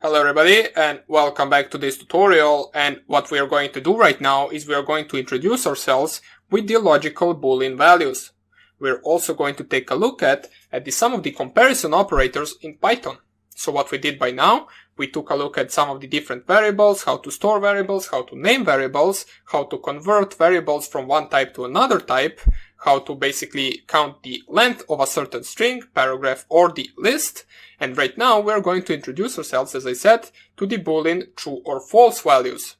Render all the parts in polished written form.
Hello everybody and welcome back to this tutorial, and what we are going to do right now is we are going to introduce ourselves with the logical Boolean values. We're also going to take a look at some of the comparison operators in Python. So what we did by now, we took a look at some of the different variables, how to store variables, how to name variables, how to convert variables from one type to another type, how to basically count the length of a certain string, paragraph, or the list. And right now we're going to introduce ourselves, as I said, to the Boolean true or false values.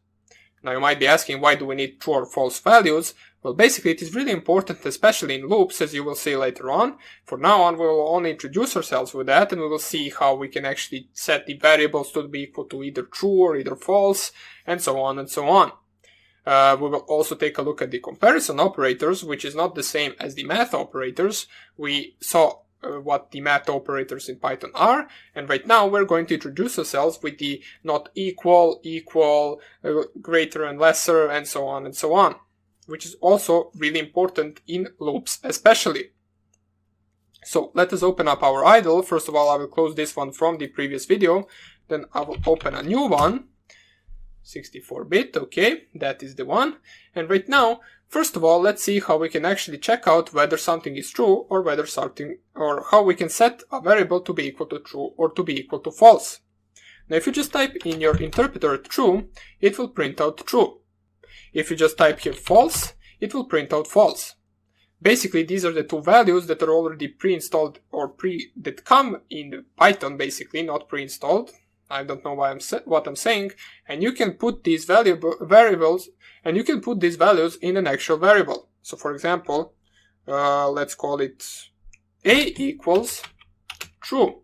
Now you might be asking, why do we need true or false values? Well, basically it is really important, especially in loops, as you will see later on. For now on, we will only introduce ourselves with that, and we will see how we can actually set the variables to be equal to either true or either false, and so on and so on. We will also take a look at the comparison operators, which is not the same as the math operators. We saw what the math operators in Python are, and right now we're going to introduce ourselves with the not equal, equal, greater and lesser, and so on, which is also really important in loops especially. So let us open up our idle. First of all, I will close this one from the previous video, then I will open a new one. 64-bit, okay, that is the one. And right now, first of all, let's see how we can actually check out whether something is true or whether something, or how we can set a variable to be equal to true or to be equal to false. Now, if you just type in your interpreter true, it will print out true. If you just type here false, it will print out false. Basically, these are the two values that are already pre-installed or that come in Python, basically, not pre-installed. I don't know what I'm saying, and you can put these variables, and you can put these values in an actual variable. So for example, let's call it a equals true.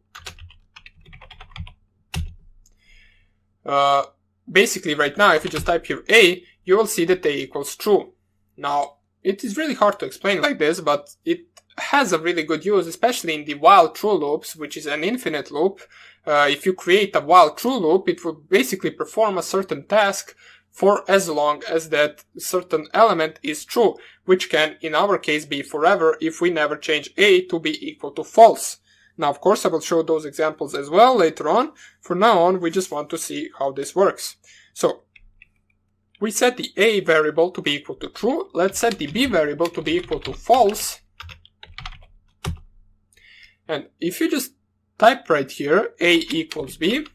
Basically right now, if you just type here a, you will see that a equals true. Now, it is really hard to explain like this, but it has a really good use, especially in the while true loops, which is an infinite loop. If you create a while true loop, it will basically perform a certain task for as long as that certain element is true, which can in our case be forever if we never change a to be equal to false. Now, of course, I will show those examples as well later on. For now on, we just want to see how this works. So we set the a variable to be equal to true. Let's set the b variable to be equal to false. And if you just type right here a equals b,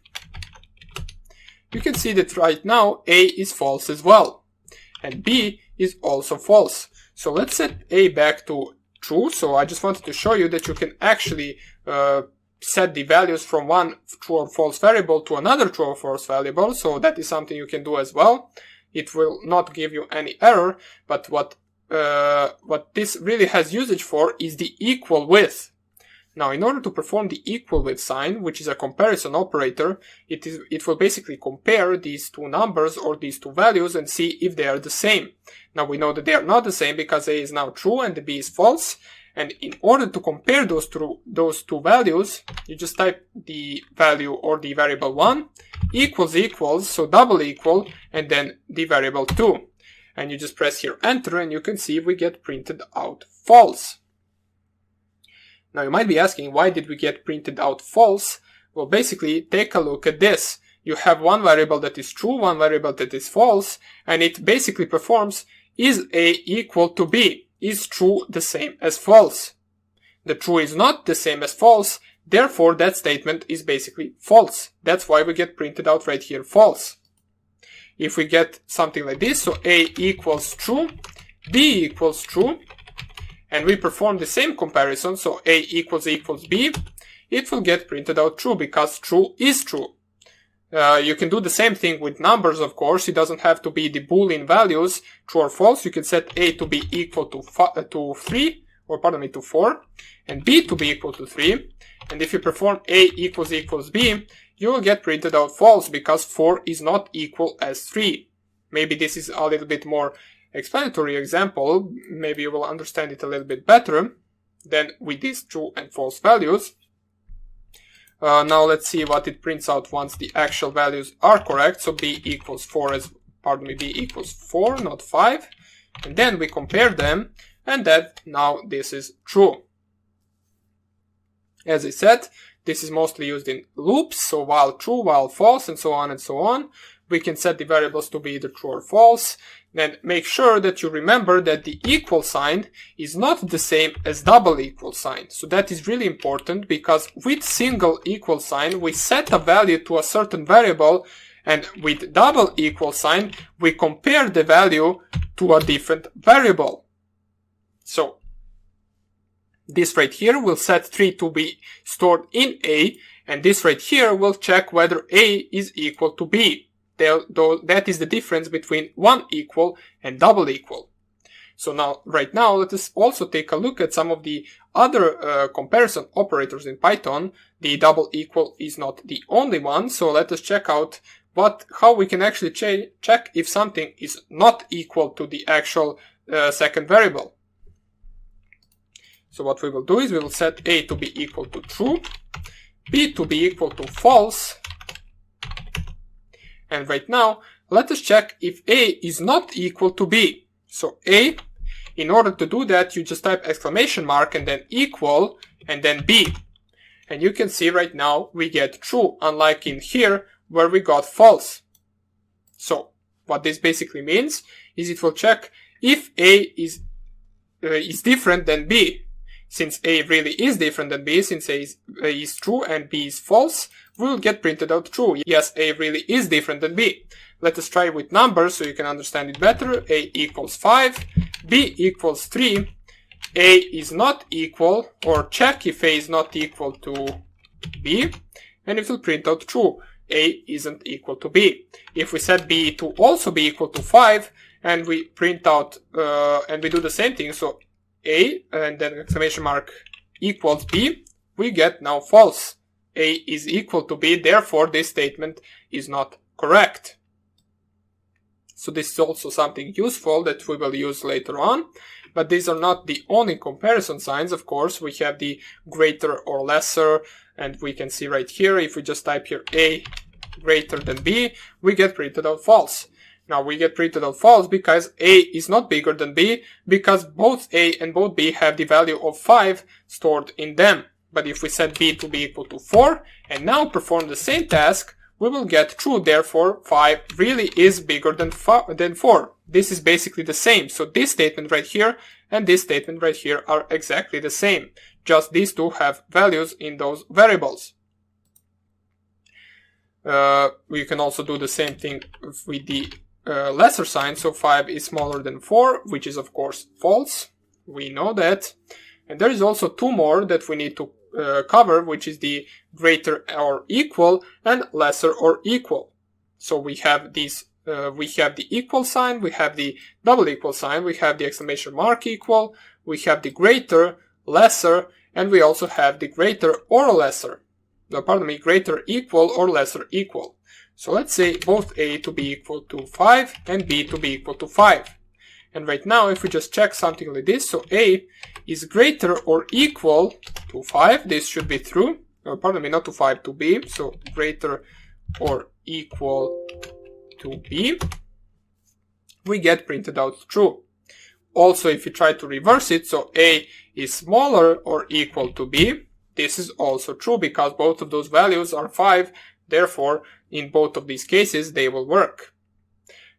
you can see that right now a is false as well, and b is also false. So let's set a back to true. So I just wanted to show you that you can actually set the values from one true or false variable to another true or false variable. So that is something you can do as well. It will not give you any error, but what this really has usage for is the equal with. Now, in order to perform the equal with sign, which is a comparison operator, it will basically compare these two numbers or these two values and see if they are the same. Now, we know that they are not the same because a is now true and the b is false. And in order to compare those two values, you just type the value or the variable 1 equals, so double equal, and then the variable 2. And you just press here enter, and you can see we get printed out false. Now you might be asking, why did we get printed out false? Well, basically, take a look at this. You have one variable that is true, one variable that is false, and it basically performs, is a equal to b? Is true the same as false? The true is not the same as false, therefore that statement is basically false. That's why we get printed out right here false. If we get something like this, so a equals true, b equals true, and we perform the same comparison, so a equals b, it will get printed out true because true is true. You can do the same thing with numbers, of course. It doesn't have to be the Boolean values, true or false. You can set a to be equal to 3, or pardon me, to 4, and b to be equal to 3. And if you perform a equals b, you will get printed out false because 4 is not equal as 3. Maybe this is a little bit more explanatory example, maybe you will understand it a little bit better than with these true and false values. Now let's see what it prints out once the actual values are correct. So b equals 4 b equals 4, not 5. And then we compare them, and that now this is true. As I said, This is mostly used in loops, so while true, while false, and so on and so on. We can set the variables to be either true or false. Then make sure that you remember that the equal sign is not the same as double equal sign. So that is really important, because with single equal sign, we set a value to a certain variable, and with double equal sign, we compare the value to a different variable. So this right here will set 3 to be stored in A, and this right here will check whether A is equal to B. That is the difference between one equal and double equal. So now, right now, let us also take a look at some of the other comparison operators in Python. The double equal is not the only one, so let us check out how we can actually check if something is not equal to the actual second variable. So what we will do is we will set A to be equal to true, B to be equal to false, and right now, let us check if A is not equal to B. So A, in order to do that, you just type exclamation mark and then equal and then B. And you can see right now we get true, unlike in here where we got false. So what this basically means is it will check if A is different than B. Since A really is different than B, since A is true and B is false, we will get printed out true. Yes, A really is different than B. Let us try with numbers so you can understand it better. A equals 5, B equals 3, A is not equal, or check if A is not equal to B, and it will print out true. A isn't equal to B. If we set B to also be equal to 5, and we print out, and we do the same thing, so A and then exclamation mark equals B, we get now false. A is equal to B, therefore this statement is not correct. So this is also something useful that we will use later on, but these are not the only comparison signs. Of course, we have the greater or lesser, and we can see right here, if we just type here A greater than B, we get printed out false. Now we get printed out false because A is not bigger than B, because both A and both B have the value of 5 stored in them. But if we set B to be equal to 4 and now perform the same task, we will get true. Therefore, 5 really is bigger than 4. This is basically the same. So this statement right here and this statement right here are exactly the same. Just these two have values in those variables. We can also do the same thing with the lesser sign. So 5 is smaller than 4, which is of course false. We know that. And there is also two more that we need to cover, which is the greater or equal and lesser or equal. So we have these, we have the equal sign, we have the double equal sign, we have the exclamation mark equal, we have the greater, lesser, and we also have the greater or lesser. Greater equal or lesser equal. So let's say both A to be equal to 5 and B to be equal to 5. And right now, if we just check something like this, so A is greater or equal to 5, this should be true. Not to 5, to B, so greater or equal to B, we get printed out true. Also, if you try to reverse it, so A is smaller or equal to B, this is also true because both of those values are 5, therefore, in both of these cases, they will work.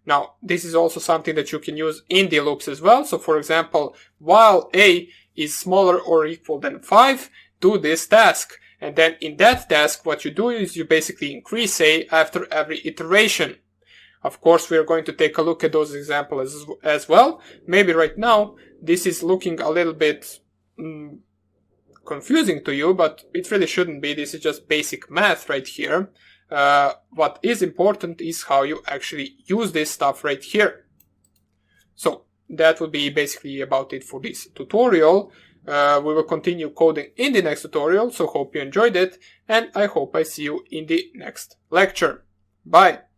Now, this is also something that you can use in the loops as well. So, for example, while A is smaller or equal than 5, do this task. And then in that task, what you do is you basically increase A after every iteration. Of course, we are going to take a look at those examples as well. Maybe right now, this is looking a little bit confusing to you, but it really shouldn't be. This is just basic math right here. What is important is how you actually use this stuff right here. So that would be basically about it for this tutorial. We will continue coding in the next tutorial, so hope you enjoyed it, and I hope I see you in the next lecture. Bye!